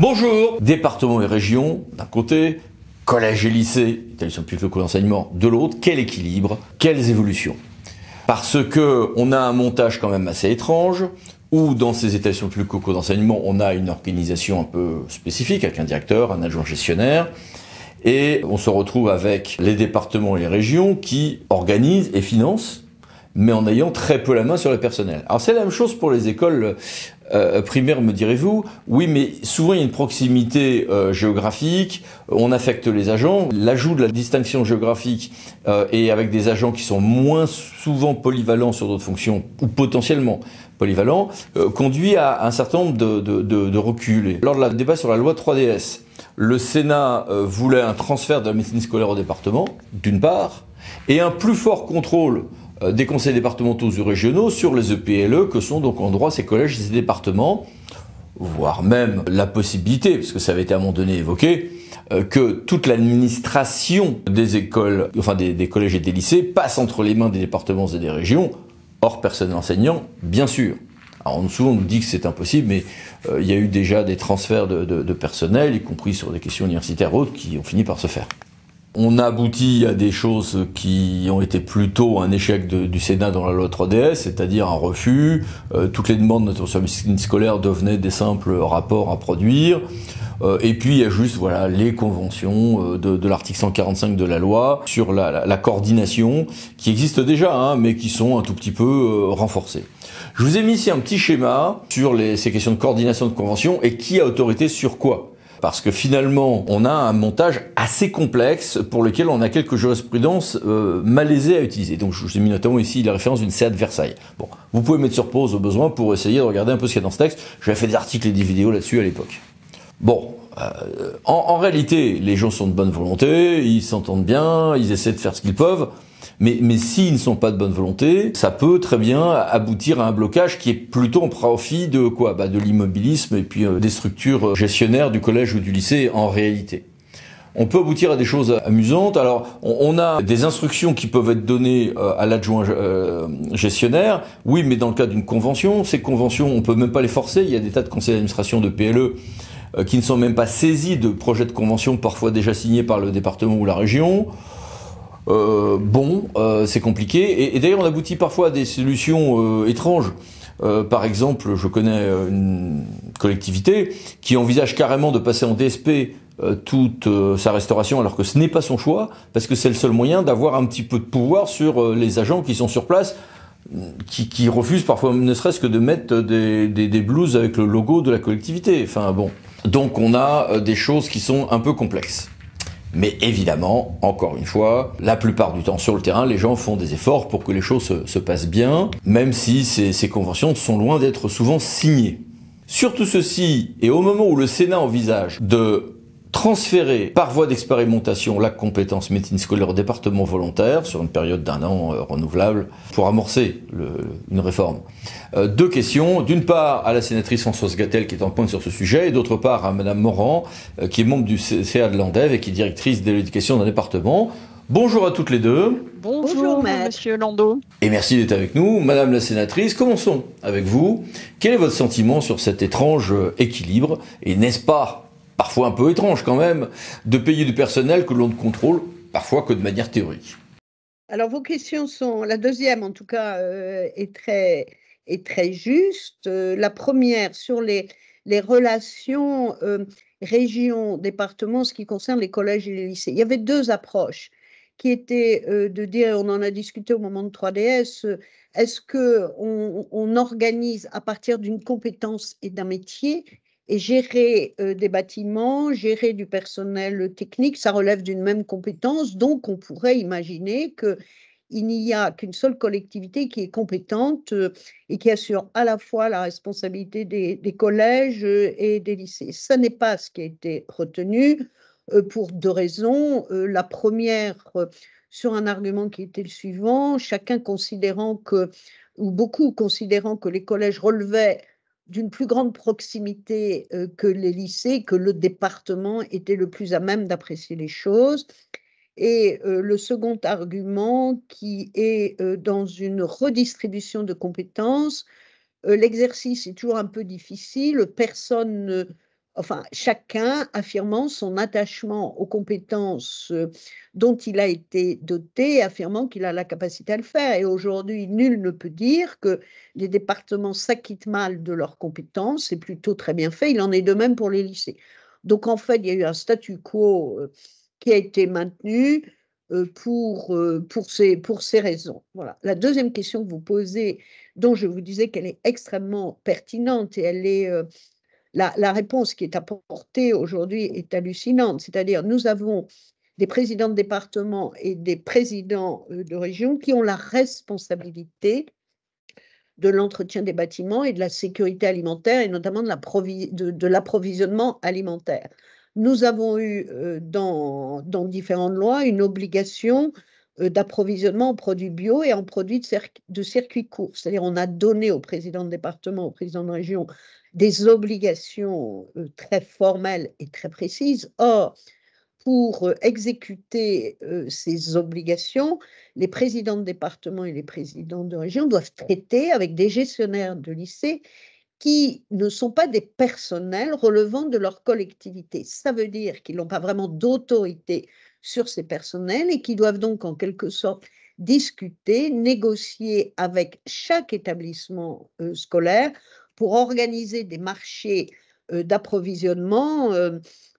Bonjour, département et région d'un côté, collège et lycée, établissements publics locaux d'enseignement de l'autre. Quel équilibre, quelles évolutions? Parce que on a un montage quand même assez étrange, où dans ces établissements publics locaux d'enseignement, on a une organisation un peu spécifique, avec un directeur, un adjoint gestionnaire, et on se retrouve avec les départements et les régions qui organisent et financent, mais en ayant très peu la main sur le personnel. Alors c'est la même chose pour les écoles primaires, me direz-vous. Oui, mais souvent il y a une proximité géographique, on affecte les agents. L'ajout de la distinction géographique et avec des agents qui sont moins souvent polyvalents sur d'autres fonctions, ou potentiellement polyvalents, conduit à un certain nombre de reculs. Lors de la débat sur la loi 3DS, le Sénat voulait un transfert de la médecine scolaire au département, d'une part, et un plus fort contrôle des conseils départementaux ou régionaux sur les EPLE que sont donc en droit ces collèges et ces départements, voire même la possibilité, parce que ça avait été à un moment donné évoqué, que toute l'administration des écoles, enfin des collèges et des lycées passe entre les mains des départements et des régions, hors personnel enseignant, bien sûr. Alors souvent on nous dit que c'est impossible, mais il y a eu déjà des transferts de personnel, y compris sur des questions universitaires autres, qui ont fini par se faire. On a abouti à des choses qui ont été plutôt un échec du Sénat dans la loi 3DS, c'est-à-dire un refus. Toutes les demandes de sur la médecine scolaire devenaient des simples rapports à produire. Et puis il y a juste les conventions de l'article 145 de la loi sur la coordination qui existent déjà, mais qui sont un tout petit peu renforcées. Je vous ai mis ici un petit schéma sur ces questions de coordination de convention et qui a autorité sur quoi. Parce que finalement, on a un montage assez complexe pour lequel on a quelques jurisprudences malaisées à utiliser. Donc je vous ai mis notamment ici la référence d'une CA de Versailles. Bon, vous pouvez mettre sur pause au besoin pour essayer de regarder un peu ce qu'il y a dans ce texte. J'avais fait des articles et des vidéos là-dessus à l'époque. Bon, en réalité, les gens sont de bonne volonté, ils s'entendent bien, ils essaient de faire ce qu'ils peuvent. Mais s'ils ne sont pas de bonne volonté, ça peut très bien aboutir à un blocage qui est plutôt en profit de quoi? De l'immobilisme et puis des structures gestionnaires du collège ou du lycée en réalité. On peut aboutir à des choses amusantes. Alors, on a des instructions qui peuvent être données à l'adjoint gestionnaire. Oui, mais dans le cas d'une convention, ces conventions, on peut même pas les forcer. Il y a des tas de conseils d'administration de PLE qui ne sont même pas saisis de projets de convention parfois déjà signés par le département ou la région. C'est compliqué. Et d'ailleurs, on aboutit parfois à des solutions étranges. Par exemple, je connais une collectivité qui envisage carrément de passer en DSP toute sa restauration, alors que ce n'est pas son choix, parce que c'est le seul moyen d'avoir un petit peu de pouvoir sur les agents qui sont sur place, qui refusent parfois ne serait-ce que de mettre des blouses avec le logo de la collectivité. Enfin bon. Donc on a des choses qui sont un peu complexes. Mais évidemment, encore une fois, la plupart du temps sur le terrain, les gens font des efforts pour que les choses se passent bien, même si ces conventions sont loin d'être souvent signées. Surtout ceci, et au moment où le Sénat envisage de transférer par voie d'expérimentation la compétence médecine scolaire au département volontaire sur une période d'1 an renouvelable pour amorcer une réforme. Deux questions. D'une part, à la sénatrice Françoise Gatel qui est en pointe sur ce sujet, et d'autre part à Madame Morand qui est membre du CA de l'Andev et qui est directrice de l'éducation d'un département. Bonjour à toutes les deux. Bonjour Monsieur Landau. Et merci d'être avec nous. Madame la sénatrice, commençons avec vous. Quel est votre sentiment sur cet étrange équilibre? Et n'est-ce pas parfois un peu étrange quand même, de payer du personnel que l'on ne contrôle parfois que de manière théorique? Alors vos questions sont, la deuxième en tout cas est très juste. La première sur les relations région-département, ce qui concerne les collèges et les lycées. Il y avait deux approches qui étaient de dire, on en a discuté au moment de 3DS, est-ce qu'on organise à partir d'une compétence et d'un métier, et gérer des bâtiments, gérer du personnel technique, ça relève d'une même compétence, donc on pourrait imaginer qu'il n'y a qu'une seule collectivité qui est compétente et qui assure à la fois la responsabilité des collèges et des lycées. Ce n'est pas ce qui a été retenu pour deux raisons. La première, sur un argument qui était le suivant, chacun considérant que, ou beaucoup considérant que les collèges relevaient d'une plus grande proximité que les lycées, que le département était le plus à même d'apprécier les choses. Et le second argument qui est dans une redistribution de compétences, l'exercice est toujours un peu difficile, personne enfin, chacun affirmant son attachement aux compétences dont il a été doté, affirmant qu'il a la capacité à le faire. Et aujourd'hui, nul ne peut dire que les départements s'acquittent mal de leurs compétences, c'est plutôt très bien fait. Il en est de même pour les lycées. Donc, en fait, il y a eu un statu quo qui a été maintenu pour ces raisons. Voilà. La deuxième question que vous posez, dont je vous disais qu'elle est extrêmement pertinente et elle est la réponse qui est apportée aujourd'hui est hallucinante. C'est-à-dire, nous avons des présidents de département et des présidents de région qui ont la responsabilité de l'entretien des bâtiments et de la sécurité alimentaire, et notamment de l'approvisionnement alimentaire. Nous avons eu dans différentes lois une obligation d'approvisionnement en produits bio et en produits de circuit court. C'est-à-dire on a donné au président de département, au président de région, des obligations très formelles et très précises. Or, pour exécuter ces obligations, les présidents de département et les présidents de région doivent traiter avec des gestionnaires de lycée qui ne sont pas des personnels relevant de leur collectivité. Ça veut dire qu'ils n'ont pas vraiment d'autorité sur ces personnels et qui doivent donc en quelque sorte discuter, négocier avec chaque établissement scolaire pour organiser des marchés d'approvisionnement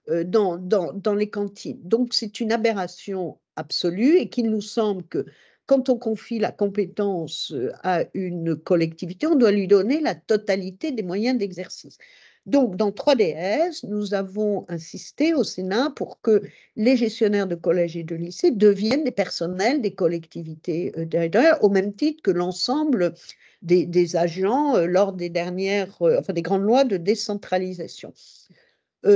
dans les cantines. Donc c'est une aberration absolue et qu'il nous semble que quand on confie la compétence à une collectivité, on doit lui donner la totalité des moyens d'exercice. Donc, dans 3DS, nous avons insisté au Sénat pour que les gestionnaires de collèges et de lycées deviennent des personnels des collectivités territoriales, au même titre que l'ensemble des agents lors des dernières, enfin des grandes lois de décentralisation.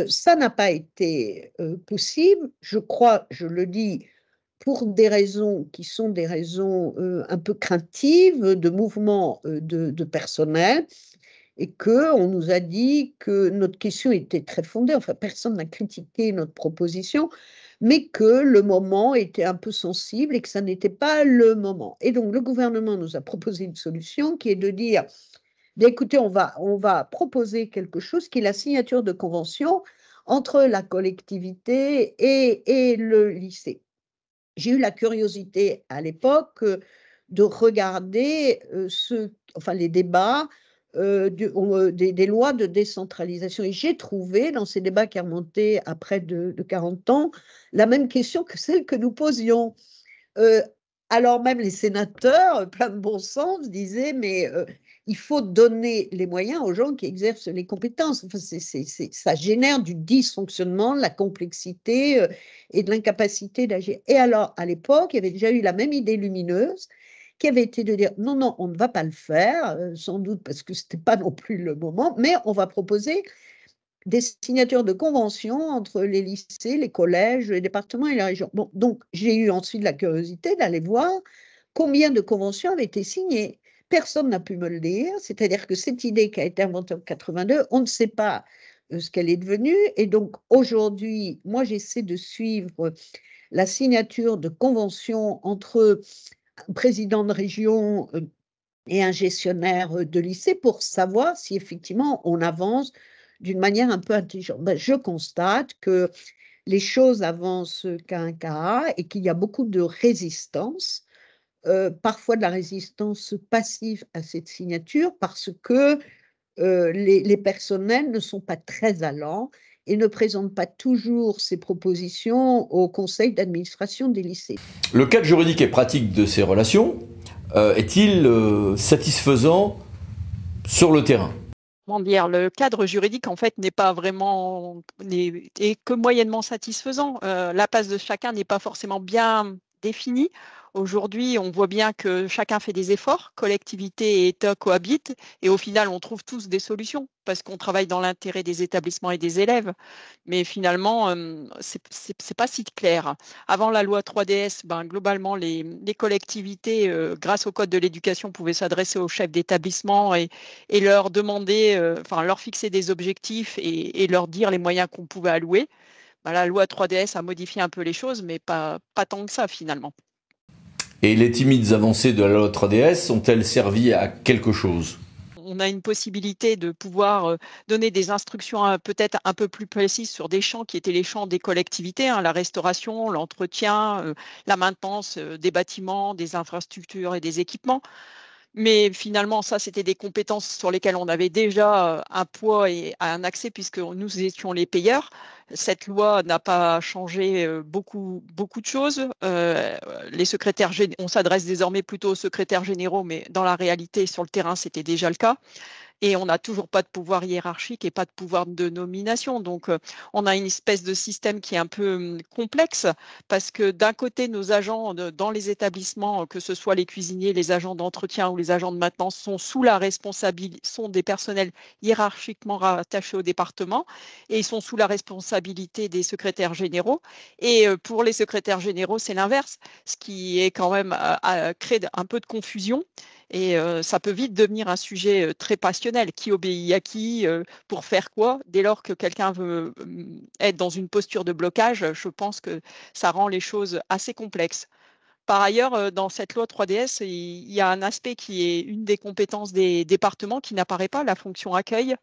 Ça n'a pas été possible, je crois, je le dis, pour des raisons qui sont des raisons un peu craintives, de mouvement de personnel, et qu'on nous a dit que notre question était très fondée, enfin personne n'a critiqué notre proposition, mais que le moment était un peu sensible et que ça n'était pas le moment. Et donc le gouvernement nous a proposé une solution qui est de dire, bien, écoutez, on va proposer quelque chose qui est la signature de convention entre la collectivité et le lycée. J'ai eu la curiosité à l'époque de regarder enfin, les débats des lois de décentralisation. Et j'ai trouvé dans ces débats qui remontaient à près de 40 ans la même question que celle que nous posions. Euh, alors même les sénateurs, plein de bon sens, disaient, mais il faut donner les moyens aux gens qui exercent les compétences. Enfin, ça génère du dysfonctionnement, de la complexité et de l'incapacité d'agir. Et alors, à l'époque, il y avait déjà eu la même idée lumineuse qui avait été de dire, non, non, on ne va pas le faire, sans doute parce que ce n'était pas non plus le moment, mais on va proposer des signatures de conventions entre les lycées, les collèges, les départements et les régions. Bon, donc, j'ai eu ensuite la curiosité d'aller voir combien de conventions avaient été signées. Personne n'a pu me le dire, c'est-à-dire que cette idée qui a été inventée en 82, on ne sait pas ce qu'elle est devenue. Et donc, aujourd'hui, moi, j'essaie de suivre la signature de conventions entre un président de région et un gestionnaire de lycée pour savoir si effectivement on avance d'une manière un peu intelligente. Ben, je constate que les choses avancent qu'à un cas et qu'il y a beaucoup de résistance, parfois de la résistance passive à cette signature parce que les personnels ne sont pas très allants et ne présentent pas toujours ces propositions au conseil d'administration des lycées. Le cadre juridique et pratique de ces relations est-il satisfaisant sur le terrain ? Comment dire, le cadre juridique en fait n'est pas vraiment est que moyennement satisfaisant. La place de chacun n'est pas forcément bien définie. Aujourd'hui, on voit bien que chacun fait des efforts, collectivité et État cohabitent, et au final, on trouve tous des solutions parce qu'on travaille dans l'intérêt des établissements et des élèves. Mais finalement, c'est pas si clair. Avant la loi 3DS, ben, globalement, les collectivités, grâce au code de l'éducation, pouvaient s'adresser aux chefs d'établissement et leur demander, enfin leur fixer des objectifs et leur dire les moyens qu'on pouvait allouer. Ben, la loi 3DS a modifié un peu les choses, mais pas tant que ça finalement. Et les timides avancées de la loi 3DS ont-elles servi à quelque chose ? on a une possibilité de pouvoir donner des instructions peut-être un peu plus précises sur des champs qui étaient les champs des collectivités, hein, la restauration, l'entretien, la maintenance des bâtiments, des infrastructures et des équipements. Mais finalement, ça, c'était des compétences sur lesquelles on avait déjà un poids et un accès puisque nous étions les payeurs. Cette loi n'a pas changé beaucoup de choses. Les secrétaires, on s'adresse désormais plutôt aux secrétaires généraux, mais dans la réalité, sur le terrain, c'était déjà le cas. Et on n'a toujours pas de pouvoir hiérarchique et pas de pouvoir de nomination. Donc, on a une espèce de système qui est un peu complexe parce que d'un côté, nos agents dans les établissements, que ce soit les cuisiniers, les agents d'entretien ou les agents de maintenance, sont sous la responsabilité, sont des personnels hiérarchiquement rattachés au département et ils sont sous la responsabilité des secrétaires généraux. Et pour les secrétaires généraux, c'est l'inverse, ce qui est quand même crée un peu de confusion. Et ça peut vite devenir un sujet très passionnel. Qui obéit à qui, pour faire quoi? Dès lors que quelqu'un veut être dans une posture de blocage, je pense que ça rend les choses assez complexes. Par ailleurs, dans cette loi 3DS, il y a un aspect qui est une des compétences des départements qui n'apparaît pas, la fonction accueil.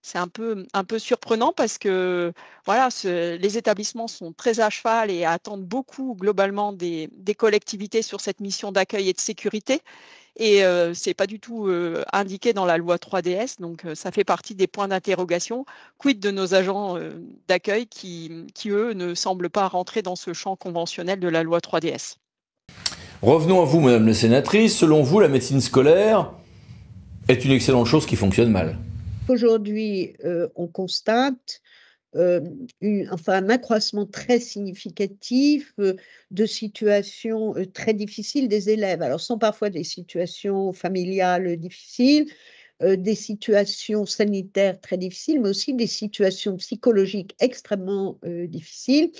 C'est un peu surprenant parce que voilà, les établissements sont très à cheval et attendent beaucoup globalement des collectivités sur cette mission d'accueil et de sécurité. Et c'est pas du tout indiqué dans la loi 3DS, donc ça fait partie des points d'interrogation. Quid de nos agents d'accueil qui, eux, ne semblent pas rentrer dans ce champ conventionnel de la loi 3DS? Revenons à vous, madame la sénatrice. Selon vous, la médecine scolaire est une excellente chose qui fonctionne mal. Aujourd'hui, on constate un accroissement très significatif de situations très difficiles des élèves. Alors, ce sont parfois des situations familiales difficiles, des situations sanitaires très difficiles, mais aussi des situations psychologiques extrêmement difficiles.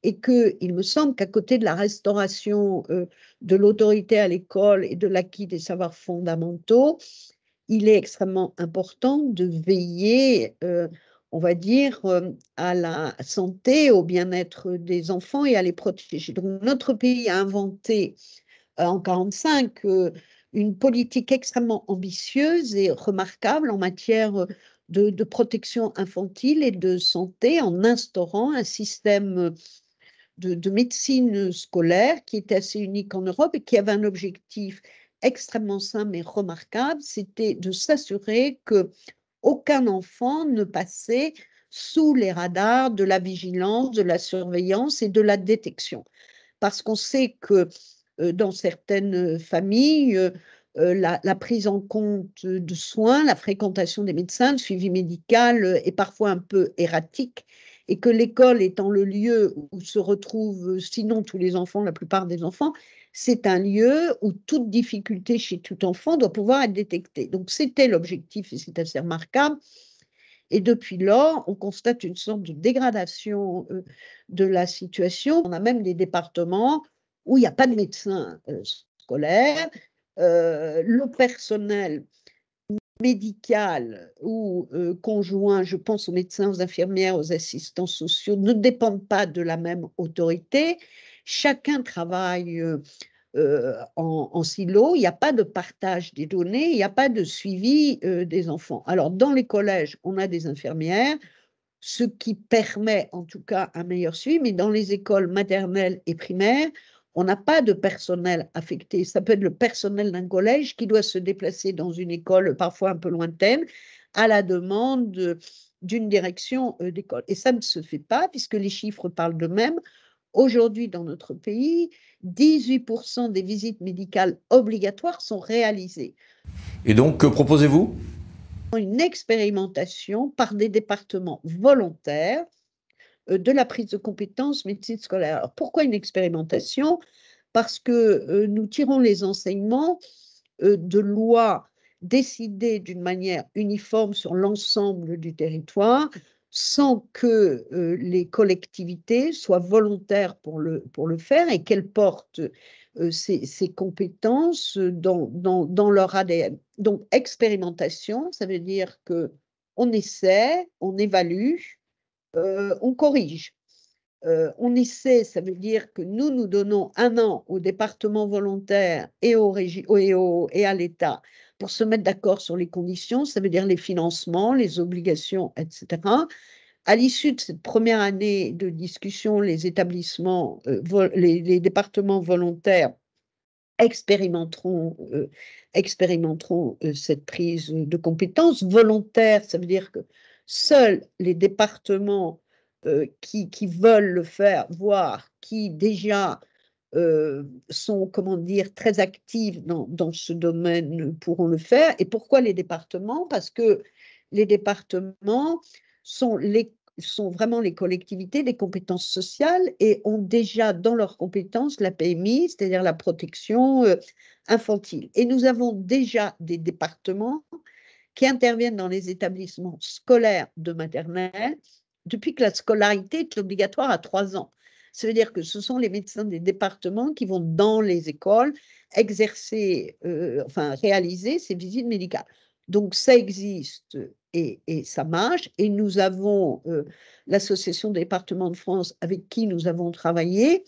Et qu'il me semble qu'à côté de la restauration de l'autorité à l'école et de l'acquis des savoirs fondamentaux, il est extrêmement important de veiller, on va dire, à la santé, au bien-être des enfants et à les protéger. Donc notre pays a inventé, en 45, une politique extrêmement ambitieuse et remarquable en matière, de protection infantile et de santé, en instaurant un système, de médecine scolaire qui était assez unique en Europe et qui avait un objectif extrêmement simple et remarquable, c'était de s'assurer que aucun enfant ne passait sous les radars de la vigilance, de la surveillance et de la détection. Parce qu'on sait que dans certaines familles, la prise en compte de soins, la fréquentation des médecins, le suivi médical est parfois un peu erratique et que l'école étant le lieu où se retrouvent, sinon tous les enfants, la plupart des enfants, c'est un lieu où toute difficulté chez tout enfant doit pouvoir être détectée. Donc c'était l'objectif et c'est assez remarquable. Et depuis lors, on constate une sorte de dégradation de la situation. On a même des départements où il n'y a pas de médecin scolaire. Le personnel médical ou conjoint, je pense aux médecins, aux infirmières, aux assistants sociaux, ne dépendent pas de la même autorité. Chacun travaille en silo, il n'y a pas de partage des données, il n'y a pas de suivi des enfants. Alors, dans les collèges, on a des infirmières, ce qui permet en tout cas un meilleur suivi, mais dans les écoles maternelles et primaires, on n'a pas de personnel affecté. Ça peut être le personnel d'un collège qui doit se déplacer dans une école parfois un peu lointaine à la demande d'une direction d'école. Et ça ne se fait pas puisque les chiffres parlent d'eux-mêmes. Aujourd'hui, dans notre pays, 18% des visites médicales obligatoires sont réalisées. Et donc, que proposez-vous? Une expérimentation par des départements volontaires de la prise de compétences médecine scolaire. Alors, pourquoi une expérimentation? Parce que nous tirons les enseignements de lois décidées d'une manière uniforme sur l'ensemble du territoire, sans que les collectivités soient volontaires pour le faire et qu'elles portent ces compétences dans leur ADN. Donc, expérimentation, ça veut dire qu'on essaie, on évalue, on corrige. On essaie, ça veut dire que nous donnons 1 an aux départements volontaires et, et à l'État pour se mettre d'accord sur les conditions, ça veut dire les financements, les obligations, etc. À l'issue de cette première année de discussion, les établissements, les départements volontaires expérimenteront cette prise de compétences. Volontaire, ça veut dire que seuls les départements qui veulent le faire, voire qui déjà sont, comment dire, très actifs dans ce domaine pourront le faire. Et pourquoi les départements? Parce que les départements sont sont vraiment les collectivités, les compétences sociales et ont déjà dans leurs compétences la PMI, c'est-à-dire la protection infantile. Et nous avons déjà des départements qui interviennent dans les établissements scolaires de maternelle depuis que la scolarité est obligatoire à 3 ans. Ça veut dire que ce sont les médecins des départements qui vont dans les écoles exercer, enfin réaliser ces visites médicales. Donc ça existe et ça marche. Et nous avons l'Association des départements de France avec qui nous avons travaillé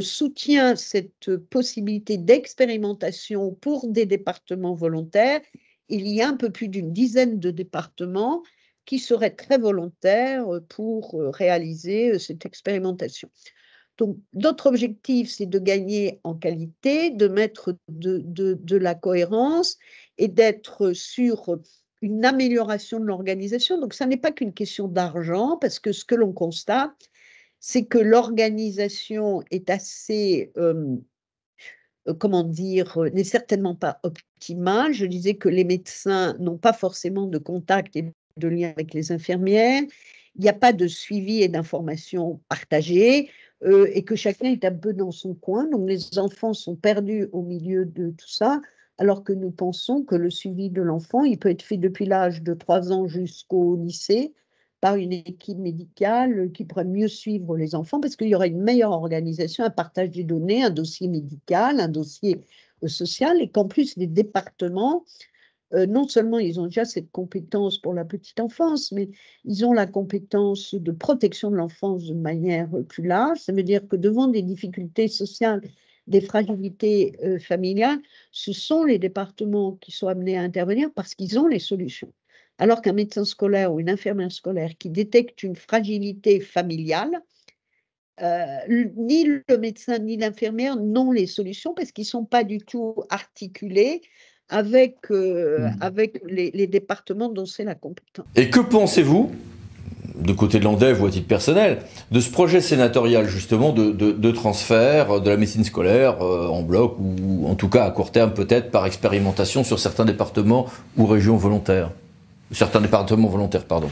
soutient cette possibilité d'expérimentation pour des départements volontaires. Il y a un peu plus d'une dizaine de départements qui seraient très volontaires pour réaliser cette expérimentation. Donc, notre objectif, c'est de gagner en qualité, de mettre de la cohérence et d'être sur une amélioration de l'organisation. Donc, ça n'est pas qu'une question d'argent, parce que ce que l'on constate, c'est que l'organisation est assez, comment dire, n'est certainement pas optimale. Je disais que les médecins n'ont pas forcément de contact et de lien avec les infirmières. Il n'y a pas de suivi et d'information partagée et que chacun est un peu dans son coin. Donc les enfants sont perdus au milieu de tout ça, alors que nous pensons que le suivi de l'enfant, il peut être fait depuis l'âge de 3 ans jusqu'au lycée par une équipe médicale qui pourrait mieux suivre les enfants parce qu'il y aurait une meilleure organisation, un partage des données, un dossier médical, un dossier social et qu'en plus les départements, non seulement ils ont déjà cette compétence pour la petite enfance, mais ils ont la compétence de protection de l'enfance de manière plus large. Ça veut dire que devant des difficultés sociales, des fragilités familiales, ce sont les départements qui sont amenés à intervenir parce qu'ils ont les solutions. Alors qu'un médecin scolaire ou une infirmière scolaire qui détecte une fragilité familiale, ni le médecin ni l'infirmière n'ont les solutions parce qu'ils ne sont pas du tout articulés avec les départements dont c'est la compétence. Et que pensez-vous, de côté de l'ANDEV ou à titre personnel, de ce projet sénatorial justement de transfert de la médecine scolaire en bloc ou en tout cas à court terme peut-être par expérimentation sur certains départements ou régions volontaires? Certains départements volontaires, pardon.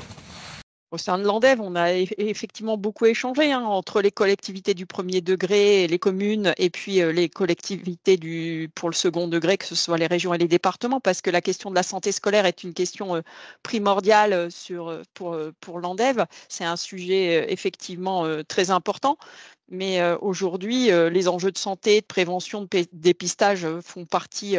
Au sein de l'ANDEV, on a effectivement beaucoup échangé entre les collectivités du premier degré, les communes, et puis les collectivités pour le second degré, que ce soit les régions et les départements, parce que la question de la santé scolaire est une question primordiale pour l'ANDEV. C'est un sujet effectivement très important. Mais aujourd'hui, les enjeux de santé, de prévention, de dépistage font partie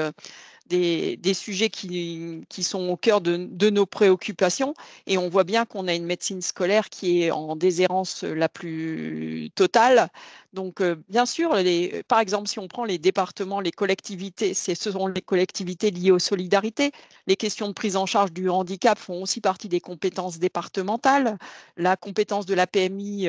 des sujets qui sont au cœur de nos préoccupations. Et on voit bien qu'on a une médecine scolaire qui est en déshérence la plus totale. Donc, bien sûr, par exemple, si on prend les départements, les collectivités, ce sont les collectivités liées aux solidarités. Les questions de prise en charge du handicap font aussi partie des compétences départementales. La compétence de la PMI,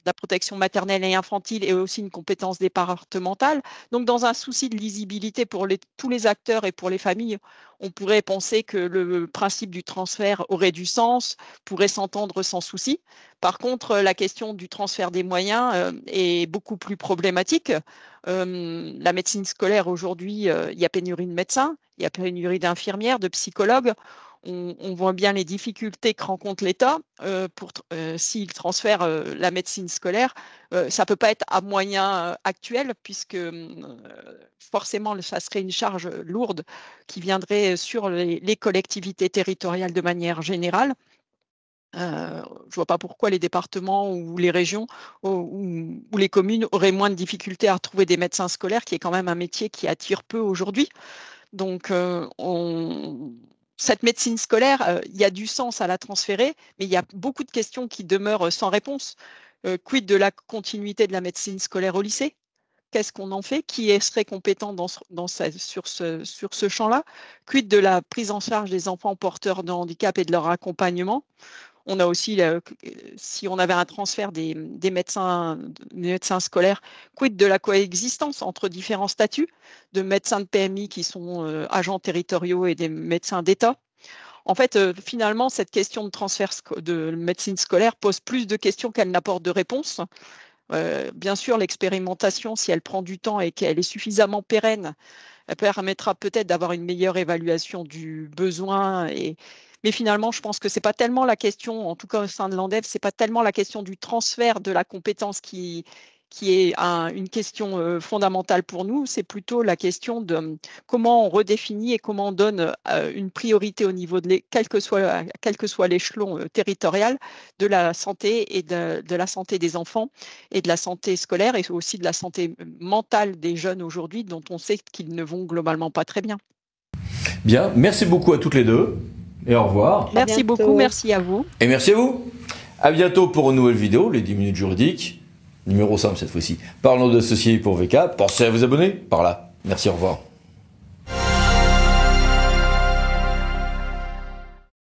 la protection maternelle et infantile est aussi une compétence départementale. Donc, dans un souci de lisibilité pour tous les acteurs et pour les familles, on pourrait penser que le principe du transfert aurait du sens, pourrait s'entendre sans souci. Par contre, la question du transfert des moyens est beaucoup plus problématique. La médecine scolaire, aujourd'hui, il y a pénurie de médecins, il y a pénurie d'infirmières, de psychologues. On voit bien les difficultés que rencontre l'État s'il transfère la médecine scolaire. Ça ne peut pas être à moyen actuel puisque forcément, ça serait une charge lourde qui viendrait sur les collectivités territoriales de manière générale. Je ne vois pas pourquoi les départements ou les régions ou les communes auraient moins de difficultés à retrouver des médecins scolaires, qui est quand même un métier qui attire peu aujourd'hui. Donc, cette médecine scolaire, il y a du sens à la transférer, mais il y a beaucoup de questions qui demeurent sans réponse. Quid de la continuité de la médecine scolaire au lycée? qu'est-ce qu'on en fait? Qui serait compétent sur ce champ-là? Quid de la prise en charge des enfants porteurs de handicap et de leur accompagnement? On a aussi, si on avait un transfert des médecins scolaires, quid de la coexistence entre différents statuts de médecins de PMI qui sont agents territoriaux et des médecins d'État? En fait, finalement, cette question de transfert de médecine scolaire pose plus de questions qu'elle n'apporte de réponses. Bien sûr, l'expérimentation, si elle prend du temps et qu'elle est suffisamment pérenne, elle permettra peut-être d'avoir une meilleure évaluation du besoin. Mais finalement, je pense que c'est pas tellement la question, en tout cas au sein de l'ANDEF, c'est pas tellement la question du transfert de la compétence qui est une question fondamentale pour nous. C'est plutôt la question de comment on redéfinit et comment on donne une priorité au niveau quel que soit l'échelon territorial de la santé et de la santé des enfants et de la santé scolaire et aussi de la santé mentale des jeunes aujourd'hui dont on sait qu'ils ne vont globalement pas très bien. Bien, merci beaucoup à toutes les deux et au revoir. Merci beaucoup, merci à vous. Et merci à vous. À bientôt pour une nouvelle vidéo, les 10 minutes juridiques. Numéro 5 cette fois-ci. Parlons d'associés pour VK. Pensez à vous abonner par là. Merci, au revoir.